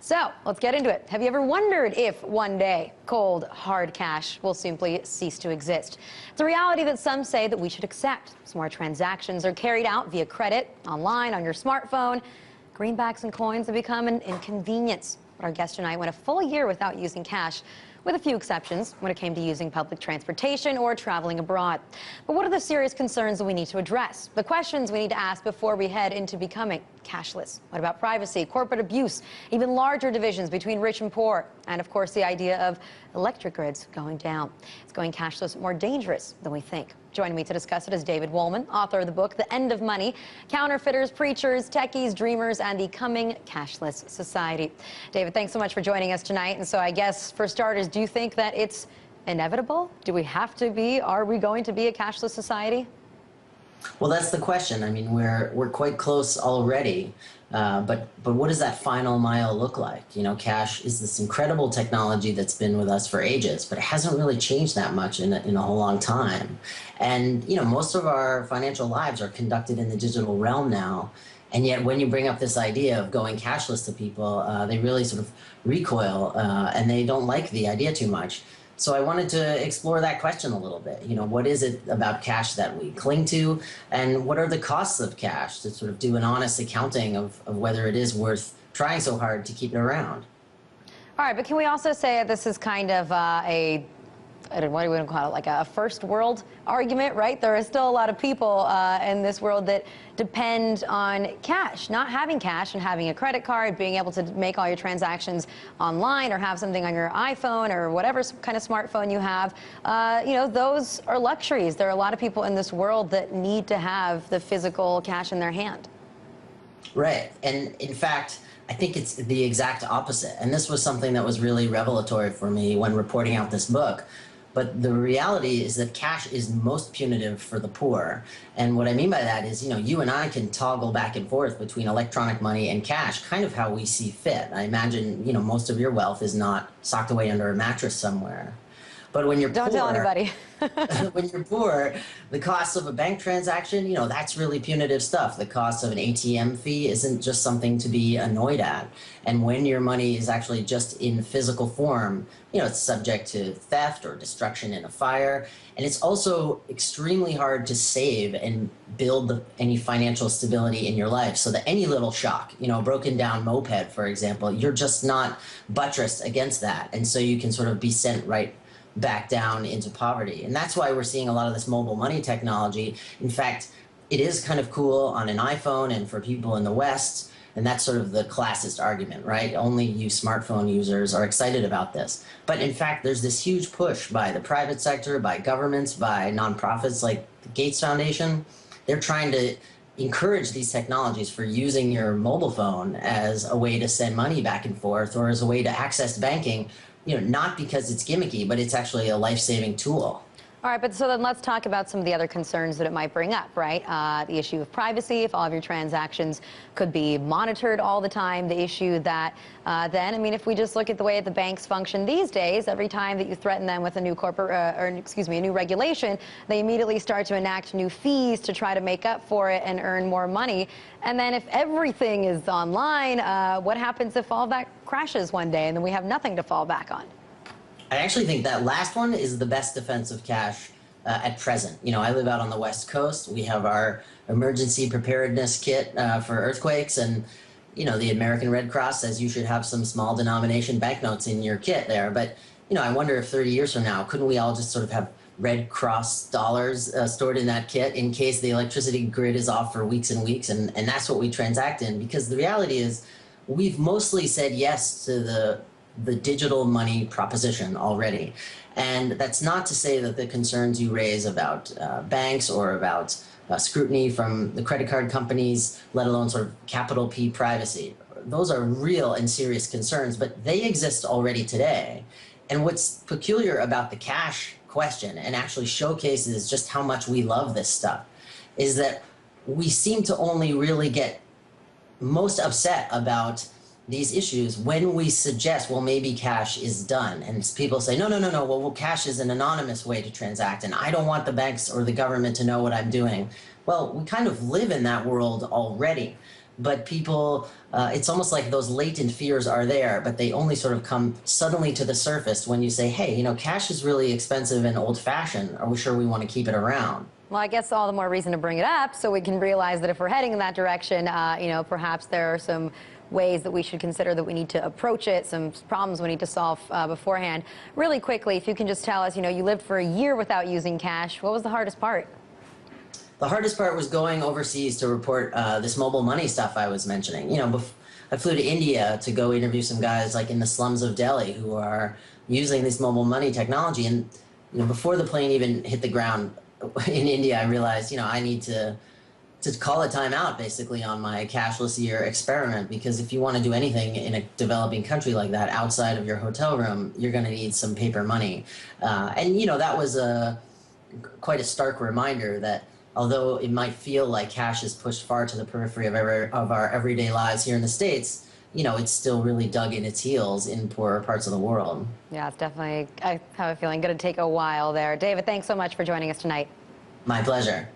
So let's get into it. Have you ever wondered if one day cold, hard cash will simply cease to exist? It's a reality that some say that we should accept. More transactions are carried out via credit, online, on your smartphone. Greenbacks and coins have become an inconvenience. But our guest tonight went a full year without using cash, with a few exceptions when it came to using public transportation or traveling abroad. But what are the serious concerns that we need to address? The questions we need to ask before we head into becoming cashless. What about privacy, corporate abuse, even larger divisions between rich and poor? And of course, the idea of electric grids going down. It's going cashless more dangerous than we think. Joining me to discuss it is David Woolman, author of the book, The End of Money, Counterfeiters, Preachers, Techies, Dreamers, and the Coming Cashless Society. David, thanks so much for joining us tonight. And so I guess, for starters, do you think that it's inevitable? Do we have to be? Are we going to be a cashless society? Well, that's the question. I mean, we're quite close already, but what does that final mile look like? You know, cash is this incredible technology that's been with us for ages, but it hasn't really changed that much in a whole long time. And you know, most of our financial lives are conducted in the digital realm now. And yet, when you bring up this idea of going cashless to people, they really sort of recoil, and they don't like the idea too much. So I wanted to explore that question a little bit. You know, what is it about cash that we cling to, and what are the costs of cash, to sort of do an honest accounting of whether it is worth trying so hard to keep it around? All right, but can we also say that this is kind of what do we want to call it, like a first world argument, right? There are still a lot of people in this world that depend on cash, not having cash and having a credit card, being able to make all your transactions online or have something on your iPhone or whatever kind of smartphone you have. You know, those are luxuries. There are a lot of people in this world that need to have the physical cash in their hand. Right, and in fact, I think it's the exact opposite. And this was something that was really revelatory for me when reporting out this book. But the reality is that cash is most punitive for the poor. And what I mean by that is, you know, you and I can toggle back and forth between electronic money and cash, kind of how we see fit. I imagine, you know, most of your wealth is not socked away under a mattress somewhere. But when you're poor, don't tell anybody. when you're poor, the cost of a bank transaction, you know, that's really punitive stuff. The cost of an ATM fee isn't just something to be annoyed at. And when your money is actually just in physical form, you know, it's subject to theft or destruction in a fire. And it's also extremely hard to save and build any financial stability in your life, so that any little shock, you know, a broken down moped, for example, you're just not buttressed against that. And so you can sort of be sent right back down into poverty. And that's why we're seeing a lot of this mobile money technology. In fact, it is kind of cool on an iPhone and for people in the West, and that's sort of the classist argument, right? Only you smartphone users are excited about this. But in fact, there's this huge push by the private sector, by governments, by nonprofits like the Gates Foundation. They're trying to encourage these technologies for using your mobile phone as a way to send money back and forth, or as a way to access banking, you know, not because it's gimmicky, but it's actually a life-saving tool. All right, but so then let's talk about some of the other concerns that it might bring up, right? The issue of privacy, if all of your transactions could be monitored all the time. The issue that then, I mean, if we just look at the way the banks function these days, every time that you threaten them with a new a new regulation, they immediately start to enact new fees to try to make up for it and earn more money. And then if everything is online, what happens if all that crashes one day and then we have nothing to fall back on? I actually think that last one is the best defense of cash at present. You know, I live out on the West Coast. We have our emergency preparedness kit for earthquakes, and you know, the American Red Cross says you should have some small denomination banknotes in your kit there. But you know, I wonder if 30 years from now, couldn't we all just sort of have Red Cross dollars stored in that kit in case the electricity grid is off for weeks and weeks, and that's what we transact in? Because the reality is, we've mostly said yes to the digital money proposition already. And that's not to say that the concerns you raise about banks or about scrutiny from the credit card companies, let alone sort of capital P privacy, those are real and serious concerns, but they exist already today. And what's peculiar about the cash question, and actually showcases just how much we love this stuff, is that we seem to only really get most upset about these issues when we suggest, well, maybe cash is done. And people say, no, well, cash is an anonymous way to transact, and I don't want the banks or the government to know what I'm doing. Well, we kind of live in that world already. but people, it's almost like those latent fears are there, but they only sort of come suddenly to the surface when you say, hey, you know, cash is really expensive and old-fashioned. Are we sure we want to keep it around? Well, I guess all the more reason to bring it up so we can realize that if we're heading in that direction, you know, perhaps there are some ways that we should consider that we need to approach it, some problems we need to solve beforehand. Really quickly, if you can just tell us, you know, you lived for a year without using cash. What was the hardest part? The hardest part was going overseas to report this mobile money stuff I was mentioning. You know, I flew to India to go interview some guys like in the slums of Delhi who are using this mobile money technology. And, you know, before the plane even hit the ground in India, I realized, you know, I need to call a timeout basically on my cashless year experiment, because if you want to do anything in a developing country like that outside of your hotel room, you're going to need some paper money. And, you know, that was quite a stark reminder that although it might feel like cash is pushed far to the periphery of our everyday lives here in the States, you know, it's still really dug in its heels in poorer parts of the world. Yeah, it's definitely, I have a feeling, going to take a while there. David, thanks so much for joining us tonight. My pleasure.